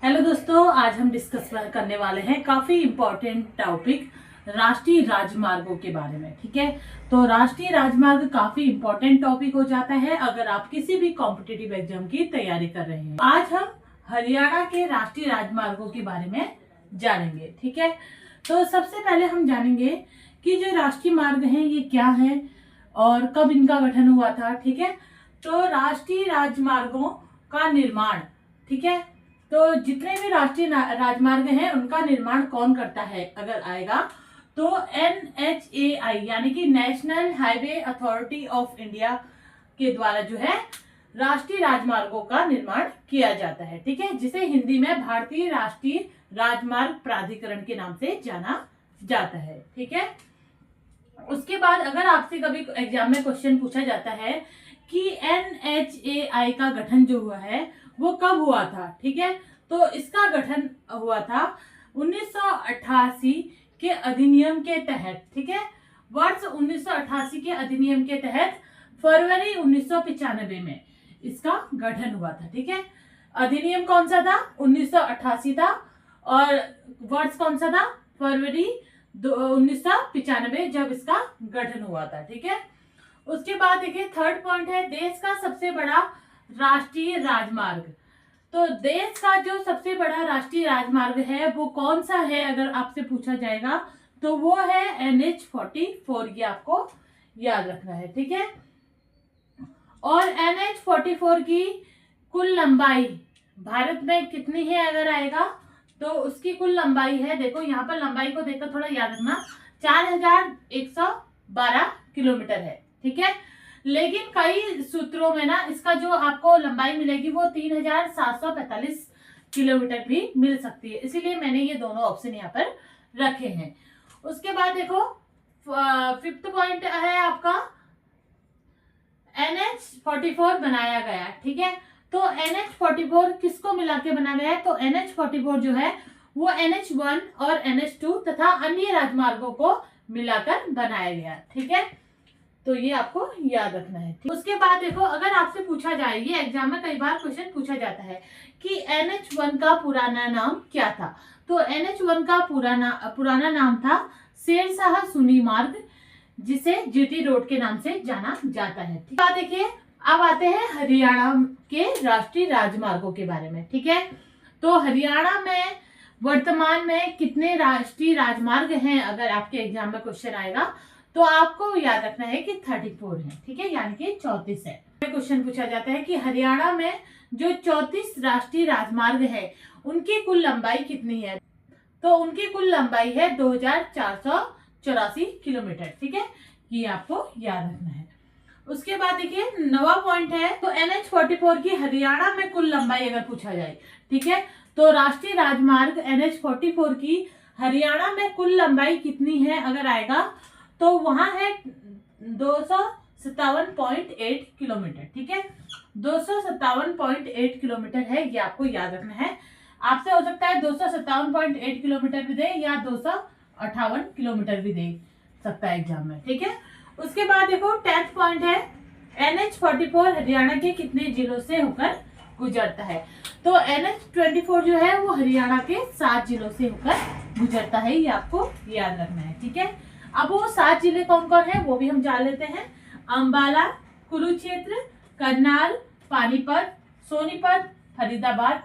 Hello दोस्तों, आज हम डिस्कस करने वाले हैं काफी इम्पोर्टेंट टॉपिक राष्ट्रीय राजमार्गों के बारे में। ठीक है, तो राष्ट्रीय राजमार्ग काफी इम्पोर्टेंट टॉपिक हो जाता है अगर आप किसी भी कॉम्पिटिटिव एग्जाम की तैयारी कर रहे हैं। आज हम हरियाणा के राष्ट्रीय राजमार्गों के बारे में जानेंगे। ठीक है, तो सबसे पहले हम जानेंगे कि जो राष्ट्रीय मार्ग हैं ये क्या है और कब इनका गठन हुआ था। ठीक है, तो राष्ट्रीय राजमार्गों का निर्माण, ठीक है, तो जितने भी राष्ट्रीय राजमार्ग हैं उनका निर्माण कौन करता है अगर आएगा तो NHAI यानी कि national highway authority of India के द्वारा जो है राष्ट्रीय राजमार्गों का निर्माण किया जाता है। ठीक है, जिसे हिंदी में भारतीय राष्ट्रीय राजमार्ग प्राधिकरण के नाम से जाना जाता है। ठीक है, उसके बाद अगर आपसे कभी एग्जाम में क्वेश्चन पूछा जाता है कि NHAI का गठन जो हुआ है वो कब हुआ था। ठीक है, तो इसका गठन हुआ था 1988 के अधिनियम के तहत। ठीक है, वर्ष 1988 के अधिनियम के तहत फरवरी 1995 में इसका गठन हुआ था। ठीक है, अधिनियम कौन सा था? 1988 था और वर्ष कौन सा था? फरवरी 1995 जब इसका गठन हुआ था। ठीक है, उसके बाद देखिए थर्ड पॉइंट है देश का सबसे बड़ा राष्ट्रीय राजमार्ग। तो देश का जो सबसे बड़ा राष्ट्रीय राजमार्ग है वो कौन सा है अगर आपसे पूछा जाएगा तो वो है NH44। ये आपको याद रखना है। ठीक है, और NH44 की कुल लंबाई भारत में कितनी है अगर आएगा तो उसकी कुल लंबाई है, देखो यहाँ पर लंबाई को देखकर थोड़ा याद रखना, 4112 किलोमीटर है। ठीक है, लेकिन कई सूत्रों में ना इसका जो आपको लंबाई मिलेगी वो 3745 किलोमीटर भी मिल सकती है, इसीलिए मैंने ये दोनों ऑप्शन यहाँ पर रखे हैं। उसके बाद देखो फिफ्थ पॉइंट है आपका NH44 बनाया गया। ठीक है, तो NH44 किसको मिला के बना गया है? तो NH44 जो है वो NH1 और NH2 तथा अन्य राजमार्गों को मिलाकर बनाया गया। ठीक है, तो ये आपको याद रखना है। उसके बाद देखो अगर आपसे पूछा जाए, ये एग्जाम में कई बार क्वेश्चन पूछा जाता है कि NH1 का पुराना नाम क्या था। तो NH1 का पुराना नाम था शेरशाह सूरी मार्ग, जिसे GT रोड के नाम से जाना जाता है। ठीक है, देखिए अब आते हैं हरियाणा के राष्ट्रीय राजमार्गों के बारे में। ठीक है, तो हरियाणा में वर्तमान में कितने राष्ट्रीय राजमार्ग हैं अगर आपके एग्जाम में क्वेश्चन आएगा तो आपको याद रखना है कि 34 है। ठीक है, यानी कि 34 है। क्वेश्चन पूछा जाता है कि हरियाणा में जो 34 राष्ट्रीय राजमार्ग है उनकी कुल लंबाई कितनी है? तो उनकी कुल लंबाई है 2484 किलोमीटर। ठीक है, ये आपको याद रखना है। उसके बाद देखिए नवा पॉइंट है, तो NH44 की हरियाणा में कुल लंबाई अगर पूछा जाए, ठीक है, तो राष्ट्रीय राजमार्ग NH44 की हरियाणा में कुल लंबाई कितनी है अगर आएगा तो वहां है 257.8 किलोमीटर। ठीक है, 257.8 किलोमीटर है, ये आपको याद रखना है। आपसे हो सकता है 257.8 किलोमीटर भी दे या 258 किलोमीटर भी दे सकता है एग्जाम में। ठीक है, उसके बाद देखो 10th पॉइंट है NH44 हरियाणा के कितने जिलों से होकर गुजरता है? तो NH24 जो है वो हरियाणा के 7 जिलों से होकर गुजरता है, ये आपको याद रखना है। ठीक है, अब वो 7 जिले कौन कौन है वो भी हम जान लेते हैं। अंबाला, कुरुक्षेत्र, करनाल, पानीपत, सोनीपत, फरीदाबाद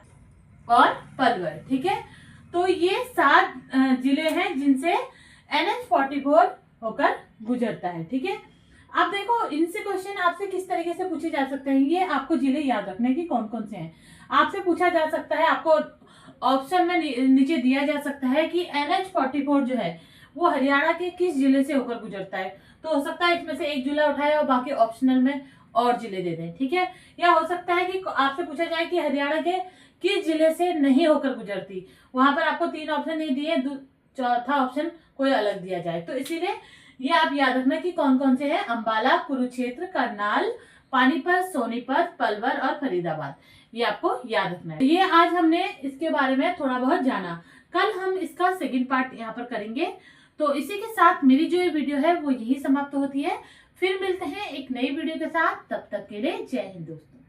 और पलवल। ठीक है, तो ये 7 जिले हैं जिनसे NH44 होकर गुजरता है। ठीक है, अब देखो इनसे क्वेश्चन आपसे किस तरीके से पूछे जा सकते हैं, ये आपको जिले याद रखने की कौन कौन से हैं। आपसे पूछा जा सकता है, आपको ऑप्शन में नीचे दिया जा सकता है कि NH44 जो है वो हरियाणा के किस जिले से होकर गुजरता है। तो हो सकता है इसमें से एक जिला उठाए और बाकी ऑप्शनल में और जिले दे दें। ठीक है, या हो सकता है कि आपसे पूछा जाए कि हरियाणा के किस जिले से नहीं होकर गुजरती, वहां पर आपको 3 ऑप्शन नहीं दिए, चौथा ऑप्शन कोई अलग दिया जाए। तो इसीलिए ये आप याद रखना कि कौन कौन से हैं, अंबाला, कुरुक्षेत्र, करनाल, पानीपत, सोनीपत, पलवल और फरीदाबाद, ये आपको याद रखना है। ये आज हमने इसके बारे में थोड़ा बहुत जाना, कल हम इसका सेकंड पार्ट यहाँ पर करेंगे। तो इसी के साथ मेरी जो ये वीडियो है वो यही समाप्त होती है। फिर मिलते हैं एक नई वीडियो के साथ, तब तक के लिए जय हिंद दोस्तों।